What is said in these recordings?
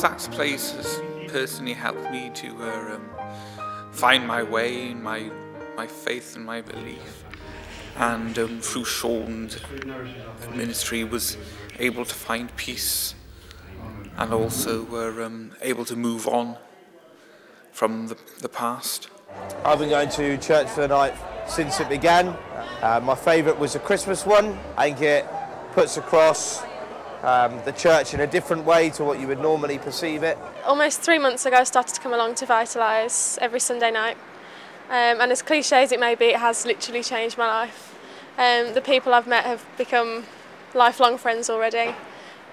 Zach's place has personally helped me to find my way in my faith and my belief. And through Sean's ministry was able to find peace and also were able to move on from the past. I've been going to church for the night since it began. My favourite was the Christmas one. I think it puts across the church in a different way to what you would normally perceive it. Almost 3 months ago I started to come along to Vitalise every Sunday night. And as cliché as it may be, it has literally changed my life. The people I've met have become lifelong friends already.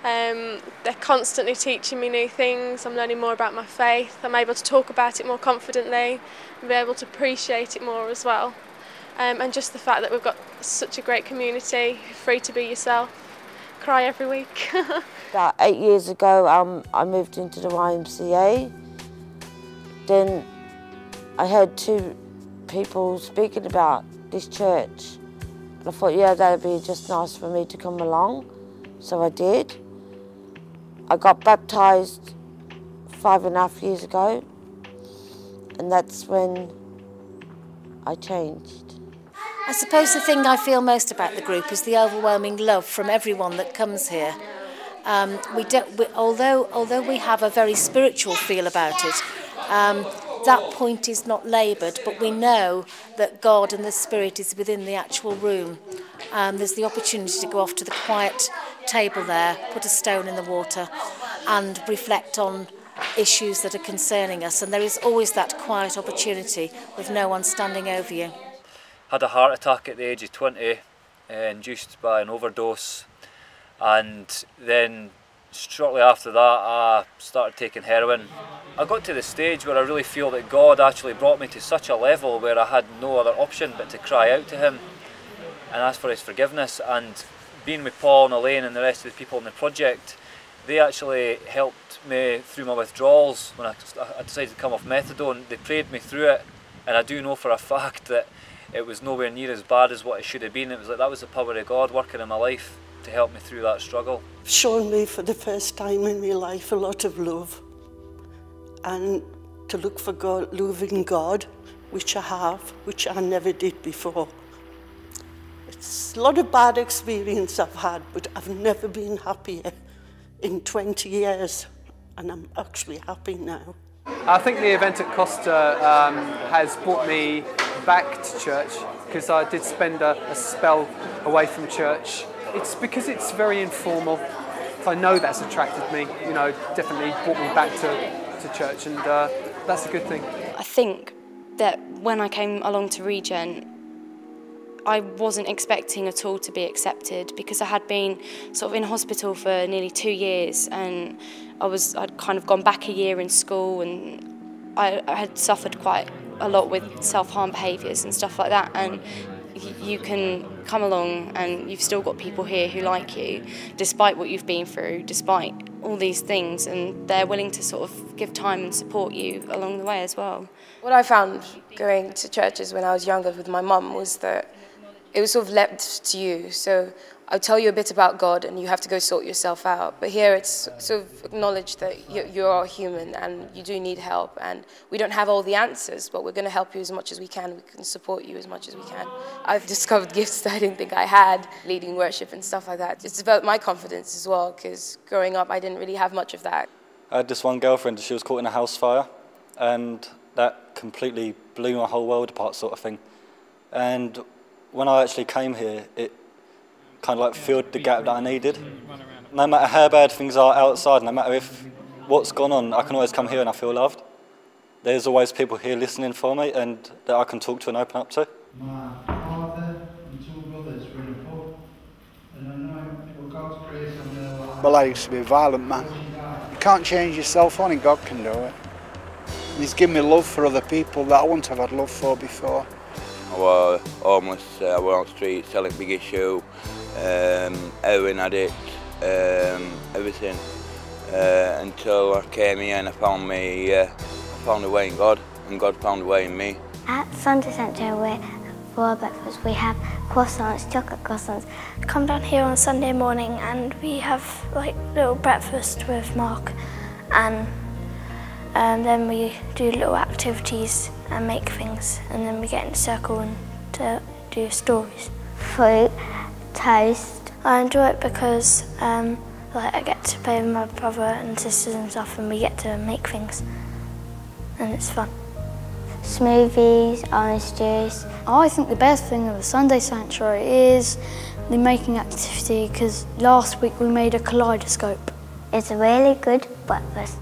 They're constantly teaching me new things. I'm learning more about my faith. I'm able to talk about it more confidently and be able to appreciate it more as well. And just the fact that we've got such a great community, free to be yourself, cry every week. About 8 years ago, I moved into the YMCA. Then I heard 2 people speaking about this church. And I thought, yeah, that'd be just nice for me to come along. So I did. I got baptised 5.5 years ago, and that's when I changed. I suppose the thing I feel most about the group is the overwhelming love from everyone that comes here. Although we have a very spiritual feel about it, that point is not laboured, but we know that God and the Spirit is within the actual room. There's the opportunity to go off to the quiet table there, put a stone in the water and reflect on issues that are concerning us, and there is always that quiet opportunity with no one standing over you. Had a heart attack at the age of 20, induced by an overdose, and then shortly after that I started taking heroin. I got to the stage where I really feel that God actually brought me to such a level where I had no other option but to cry out to Him and ask for His forgiveness. And being with Paul and Elaine and the rest of the people in the project, they actually helped me through my withdrawals. When I decided to come off methadone, they prayed me through it, and I do know for a fact that it was nowhere near as bad as what it should have been. It was like that was the power of God working in my life to help me through that struggle. Shown me for the first time in my life a lot of love, and to look for God, loving God, which I have, which I never did before. It's a lot of bad experience I've had, but I've never been happier in 20 years, and I'm actually happy now. I think the event at Costa has brought me back to church, because I did spend a spell away from church. It's because it's very informal. I know that's attracted me, you know, definitely brought me back to church, and that's a good thing. I think that when I came along to Regen, I wasn't expecting at all to be accepted, because I had been sort of in hospital for nearly 2 years, and I'd kind of gone back a year in school, and I had suffered quite a lot with self-harm behaviours and stuff like that, and you can come along and you've still got people here who like you, despite what you've been through, despite all these things, and they're willing to sort of give time and support you along the way as well. What I found going to churches when I was younger with my mum was that it was sort of left to you. So I'll tell you a bit about God and you have to go sort yourself out. But here it's sort of acknowledged that you are human and you do need help, and we don't have all the answers, but we're going to help you as much as we can. We can support you as much as we can. I've discovered gifts that I didn't think I had, leading worship and stuff like that. It's developed my confidence as well, because growing up I didn't really have much of that. I had this one girlfriend, she was caught in a house fire, and that completely blew my whole world apart, sort of thing. And when I actually came here, it kind of like filled the gap that I needed. No matter how bad things are outside, no matter if what's gone on, I can always come here and I feel loved. There's always people here listening for me and that I can talk to and open up to. My father and 2 brothers were in a pub, and I know for God's grace on their lives. Well, I used to be a violent man. You can't change yourself, only God can do it. And He's given me love for other people that I wouldn't have had love for before. I was homeless, I was on the street selling big issue, heroin addict, everything. Until I came here and I found a way in God, and God found a way in me. At Sunday Centre, for our breakfast, we have croissants, chocolate croissants. Come down here on Sunday morning and we have like little breakfast with Mark, and then we do little activities and make things, and then we get in a circle and to do stories. Fruit, toast. I enjoy it because like I get to play with my brother and sisters and stuff, and we get to make things, and it's fun. Smoothies, orange juice. I think the best thing of the Sunday Sanctuary is the making activity, because last week we made a kaleidoscope. It's a really good breakfast.